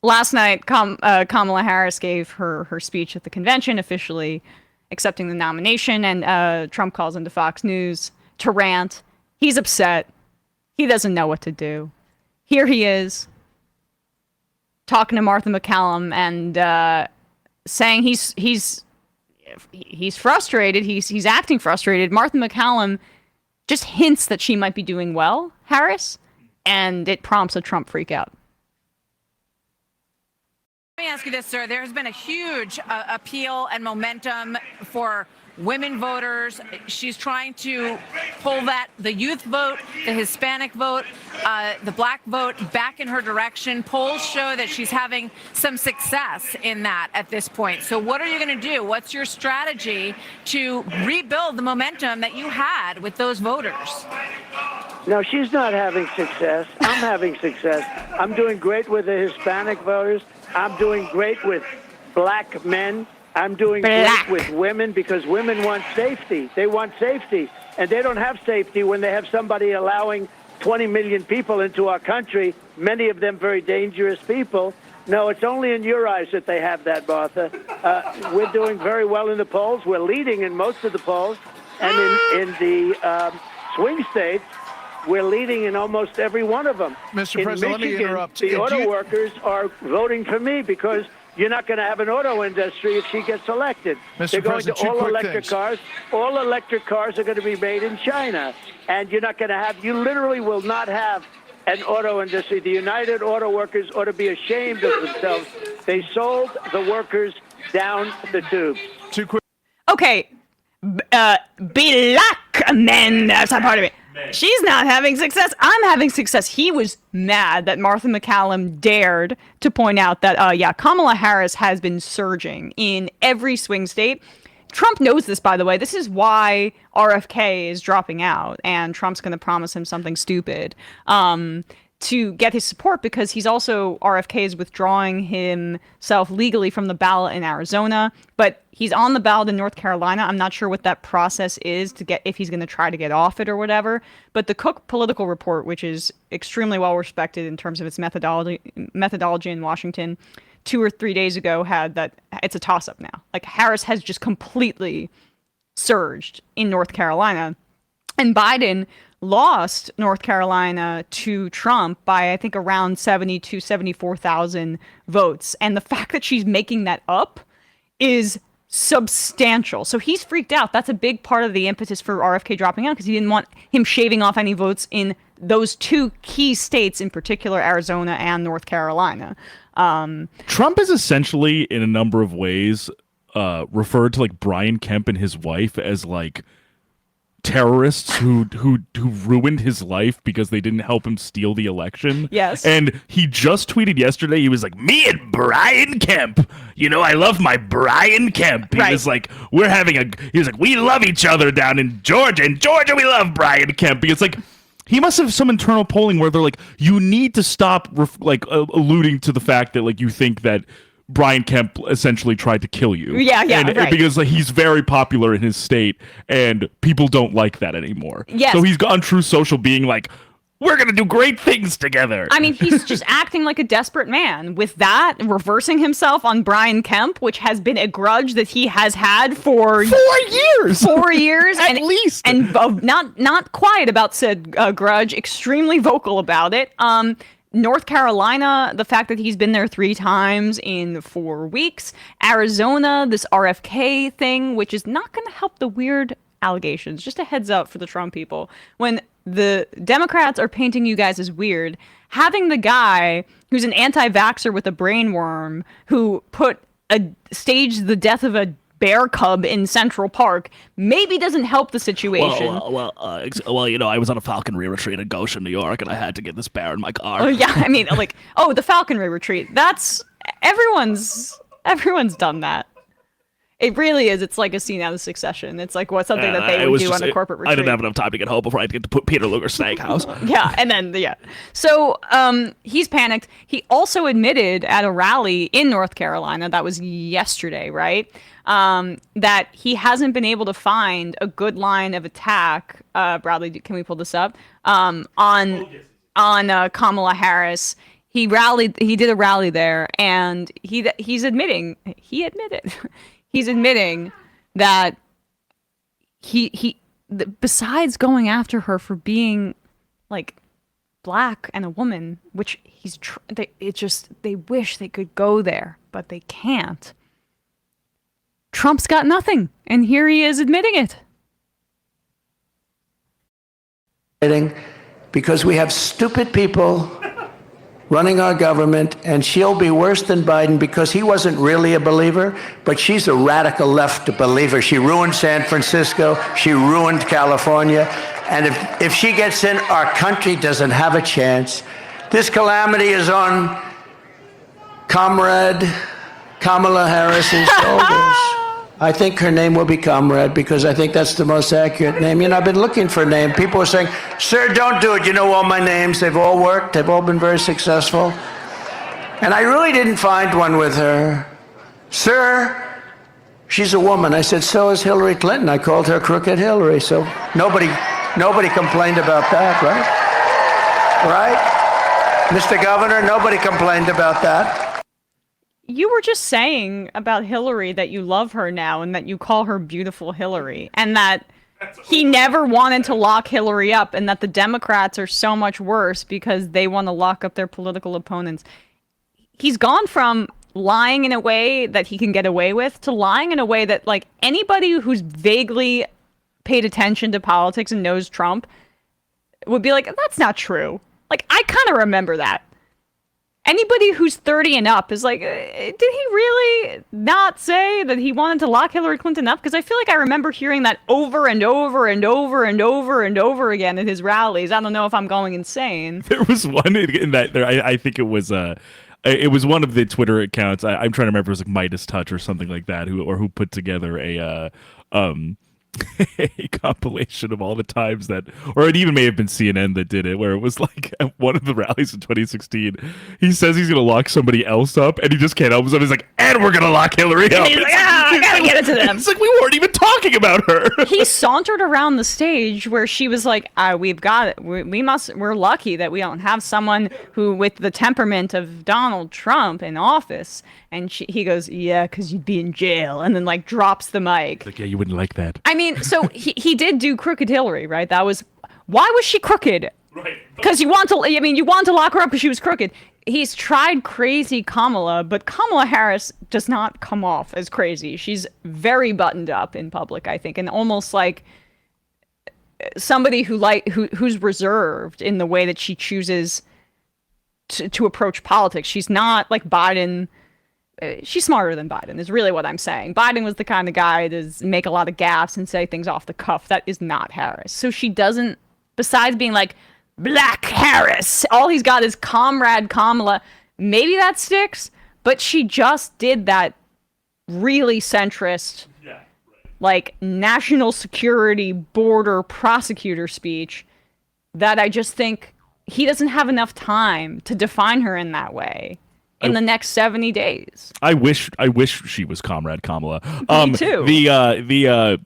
last night, Kamala Harris gave her speech at the convention, officially accepting the nomination, and Trump calls into Fox News to rant. He's upset. He doesn't know what to do. Here he is talking to Martha McCallum and saying he's frustrated. He's acting frustrated. Martha McCallum just hints that she might be doing well, Harris, and it prompts a Trump freak out. Let me ask you this, sir. There has been a huge appeal and momentum for women voters. She's trying to pull the youth vote, the Hispanic vote, the black vote back in her direction. Polls show that she's having some success in that at this point. So what are you going to do? What's your strategy to rebuild the momentum that you had with those voters? No, she's not having success. I'm having success. I'm doing great with the Hispanic voters. I'm doing great with black men. I'm doing great with women because women want safety. They want safety. And they don't have safety when they have somebody allowing 20 million people into our country, many of them very dangerous people. No, it's only in your eyes that they have that, Martha. We're doing very well in the polls. We're leading in most of the polls. And in the swing states, we're leading in almost every one of them. Mr. President, Michigan, let me interrupt. The auto workers are voting for me because you're not going to have an auto industry if she gets elected. Mr. They're going President, to all electric cars. All electric cars are going to be made in China. And you're not going to have, you literally will not have an auto industry. The United Auto Workers ought to be ashamed of themselves. They sold the workers down the tubes. Too quick. Okay, black men, that's not part of it. She's not having success. I'm having success. He was mad that Martha McCallum dared to point out that, Kamala Harris has been surging in every swing state. Trump knows this, by the way. This is why RFK is dropping out, and Trump's going to promise him something stupid to get his support, because RFK is withdrawing himself legally from the ballot in Arizona, but he's on the ballot in North Carolina. I'm not sure what that process is if he's going to try to get off it or whatever. But the Cook Political Report, which is extremely well respected in terms of its methodology in Washington, 2 or 3 days ago had that it's a toss-up now. Like, Harris has just completely surged in North Carolina, and Biden lost North Carolina to Trump by, I think, around 74,000 votes. And the fact that she's making that up is substantial. So he's freaked out. That's a big part of the impetus for RFK dropping out, because he didn't want him shaving off any votes in those two key states, in particular Arizona and North Carolina. Trump is essentially, in a number of ways, referred to like Brian Kemp and his wife as like terrorists who ruined his life because they didn't help him steal the election. Yes. And he just tweeted yesterday, he was like, me and Brian Kemp, I love my Brian Kemp. He was like, he was like, we love each other down in Georgia. In Georgia, we love Brian Kemp. Because like, he must have some internal polling where they're like, you need to stop alluding to the fact that like you think that Brian Kemp essentially tried to kill you. Yeah, right. Because like, he's very popular in his state, and people don't like that anymore. Yes. So he's gone True Social being like, we're going to do great things together. I mean, he's just acting like a desperate man. With that, reversing himself on Brian Kemp, which has been a grudge that he has had for 4 years. 4 years. At least. And not quiet about said grudge, extremely vocal about it. North Carolina, the fact that he's been there 3 times in 4 weeks. Arizona, this RFK thing, which is not going to help the weird allegations. Just a heads up for the Trump people. When the Democrats are painting you guys as weird, having the guy who's an anti-vaxxer with a brain worm who staged the death of a bear cub in Central Park maybe doesn't help the situation. Well, I was on a falconry retreat in Goshen, New York, and I had to get this bear in my car. Oh yeah, I mean, like, the falconry retreat. That's everyone's done that. It really is. It's like a scene out of Succession. It's like something that they would do on a corporate retreat. I didn't have enough time to get home before I had to get to Peter Luger's steakhouse. Yeah, and then So he's panicked. He also admitted at a rally in North Carolina, that was yesterday, right? That he hasn't been able to find a good line of attack. Bradley, can we pull this up? On Kamala Harris He rallied. He did a rally there, and he's admitting. He admitted. He's admitting that besides going after her for being like black and a woman, which they wish they could go there, but they can't. Trump's got nothing, and here he is admitting it. Because we have stupid people running our government, and she'll be worse than Biden because he wasn't really a believer, but she's a radical left believer. She ruined San Francisco. She ruined California. And if she gets in, our country doesn't have a chance. This calamity is on Comrade Kamala Harris's shoulders. I think her name will be Comrade because I think that's the most accurate name. You know, I've been looking for a name. People are saying, sir, don't do it. You know all my names. They've all worked. They've all been very successful. And I really didn't find one with her. Sir, she's a woman. I said, so is Hillary Clinton. I called her Crooked Hillary. So nobody complained about that, right? Right? Mr. Governor, nobody complained about that. You were just saying about Hillary that you love her now and that you call her beautiful Hillary, and that he never wanted to lock Hillary up, and that the Democrats are so much worse because they want to lock up their political opponents. He's gone from lying in a way that he can get away with to lying in a way that, like, anybody who's vaguely paid attention to politics and knows Trump would be like, that's not true. Like, I kind of remember that. Anybody who's 30 and up is like, did he really not say that he wanted to lock Hillary Clinton up? Because I feel like I remember hearing that over and over and over and over and over again at his rallies. I don't know if I'm going insane. There was one in that there. I think it was one of the Twitter accounts. I'm trying to remember. It was like Midas Touch or something like that. Who put together a compilation of all the times that, or it even may have been CNN that did it, where it was like at one of the rallies in 2016, he says he's going to lock somebody else up, and he just can't help himself. He's like, and we're going to lock Hillary up. He's like, I gotta get it to them. It's like, we weren't even talking about her. He sauntered around the stage where she was like, we've got it. We're lucky that we don't have someone who, with the temperament of Donald Trump in office. And he goes, yeah, because you'd be in jail, and then like drops the mic. Like, yeah, you wouldn't like that. I mean, so he did do Crooked Hillary, right? Why was she crooked? Right. Because you want to lock her up because she was crooked. He's tried crazy Kamala, but Kamala Harris does not come off as crazy. She's very buttoned up in public, I think, and almost like somebody who's reserved in the way that she chooses to approach politics. She's not like Biden. She's smarter than Biden is really what I'm saying. Biden was the kind of guy to make a lot of gaffes and say things off the cuff. That is not Harris. So she doesn't, besides being like, Black Harris, all he's got is Comrade Kamala. Maybe that sticks, but she just did that really centrist, like national security border prosecutor speech that I just think he doesn't have enough time to define her in that way. In the next 70 days. I wish she was Comrade Kamala. Me too.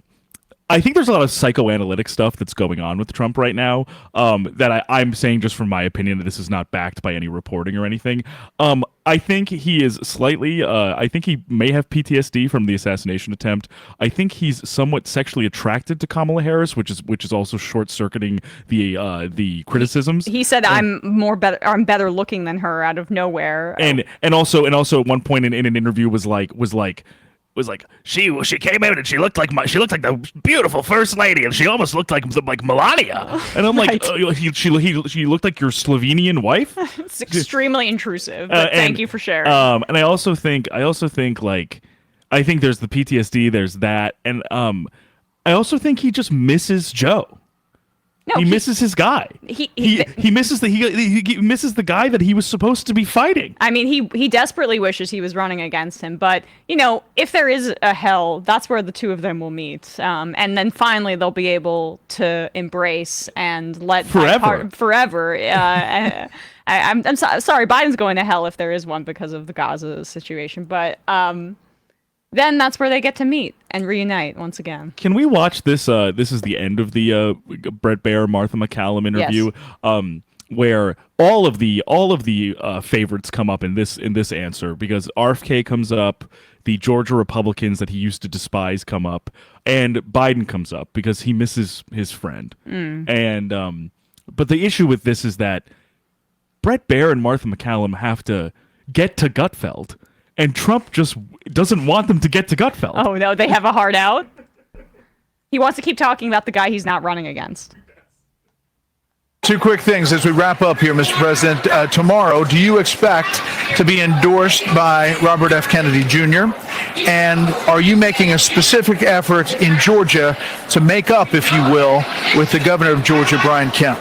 I think there's a lot of psychoanalytic stuff that's going on with Trump right now that I'm saying just from my opinion that this is not backed by any reporting or anything. I think he is slightly, I think he may have PTSD from the assassination attempt. I think he's somewhat sexually attracted to Kamala Harris, which is also short-circuiting the criticisms. He said, I'm better looking than her out of nowhere. And also at one point in an interview was like she came out and she looked like the beautiful first lady, and she almost looked like Melania. And I'm like, she looked like your Slovenian wife. It's extremely intrusive. But thank you for sharing. And I also think like, I think there's the PTSD, there's that, and I also think he just misses Joe. No, he misses his guy. He misses the guy that he was supposed to be fighting. I mean, he desperately wishes he was running against him. But, if there is a hell, that's where the two of them will meet. And then finally they'll be able to embrace and let forever. I'm sorry, Biden's going to hell if there is one because of the Gaza situation. But then that's where they get to meet and reunite once again. Can we watch this? This is the end of the Brett Baer, Martha McCallum interview. Yes. where all of the favorites come up in this answer, because RFK comes up, the Georgia Republicans that he used to despise come up, and Biden comes up because he misses his friend. And but the issue with this is that Brett Baer and Martha McCallum have to get to Gutfeld, and Trump just doesn't want them to get to Gutfeld. Oh no, they have a hard out. He wants to keep talking about the guy he's not running against. Two quick things as we wrap up here, Mr. President. Tomorrow, do you expect to be endorsed by Robert F. Kennedy Jr.? And are you making a specific effort in Georgia to make up, if you will, with the governor of Georgia, Brian Kemp?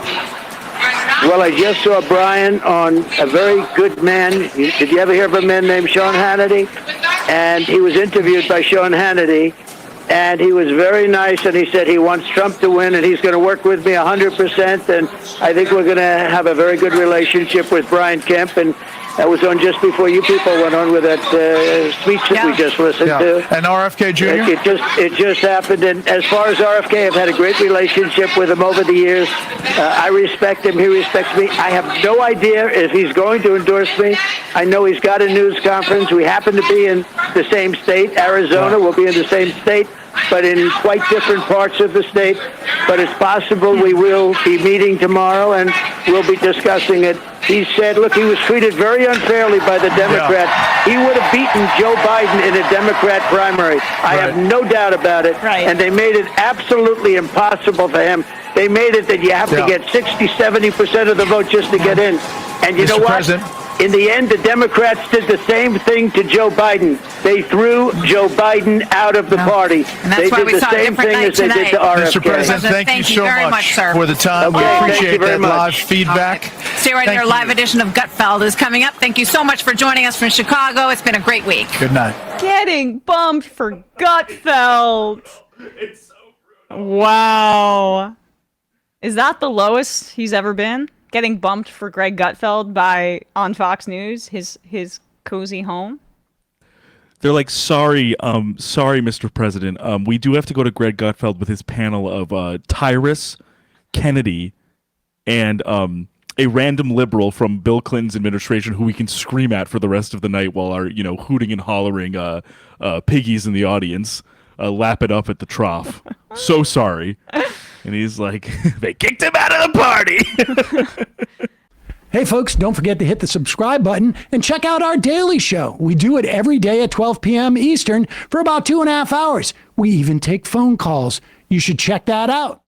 Well, I just saw Brian on a very good man. Did you ever hear of a man named Sean Hannity? And he was interviewed by Sean Hannity. And he was very nice, and he said he wants Trump to win, and he's going to work with me 100%. And I think we're going to have a very good relationship with Brian Kemp. And that was on just before you people went on with that speech that we just listened to. And RFK Jr.? It just happened. And as far as RFK, I've had a great relationship with him over the years. I respect him. He respects me. I have no idea if he's going to endorse me. I know he's got a news conference. We happen to be in the same state. Arizona will be in the same state, but in quite different parts of the state. But it's possible we will be meeting tomorrow, and we'll be discussing it. He said, look, he was treated very unfairly by the Democrats. He would have beaten Joe Biden in a Democrat primary. I have no doubt about it. And they made it absolutely impossible for him. They made it that you have to get 60, 70% of the vote just to get in. And you know what? President. In the end, the Democrats did the same thing to Joe Biden. They threw Joe Biden out of the party. And that's they why did we the saw a same different thing night as they did to tonight. RFK. Mr. President, thank you so very much much, sir. for the time. Okay, We thank appreciate you very that much. live feedback. Stay right there. Live edition of Gutfeld is coming up. Thank you so much for joining us from Chicago. It's been a great week. Good night. Getting bumped for Gutfeld. Wow. Is that the lowest he's ever been? Getting bumped for Greg Gutfeld on Fox News, his cozy home? They're like, sorry, Mr. President. We do have to go to Greg Gutfeld with his panel of Tyrus, Kennedy, and a random liberal from Bill Clinton's administration who we can scream at for the rest of the night while our, hooting and hollering piggies in the audience lap it up at the trough. So sorry. And he's like, they kicked him out of the party. Hey, folks, don't forget to hit the subscribe button and check out our daily show. We do it every day at 12 p.m. Eastern for about 2.5 hours. We even take phone calls. You should check that out.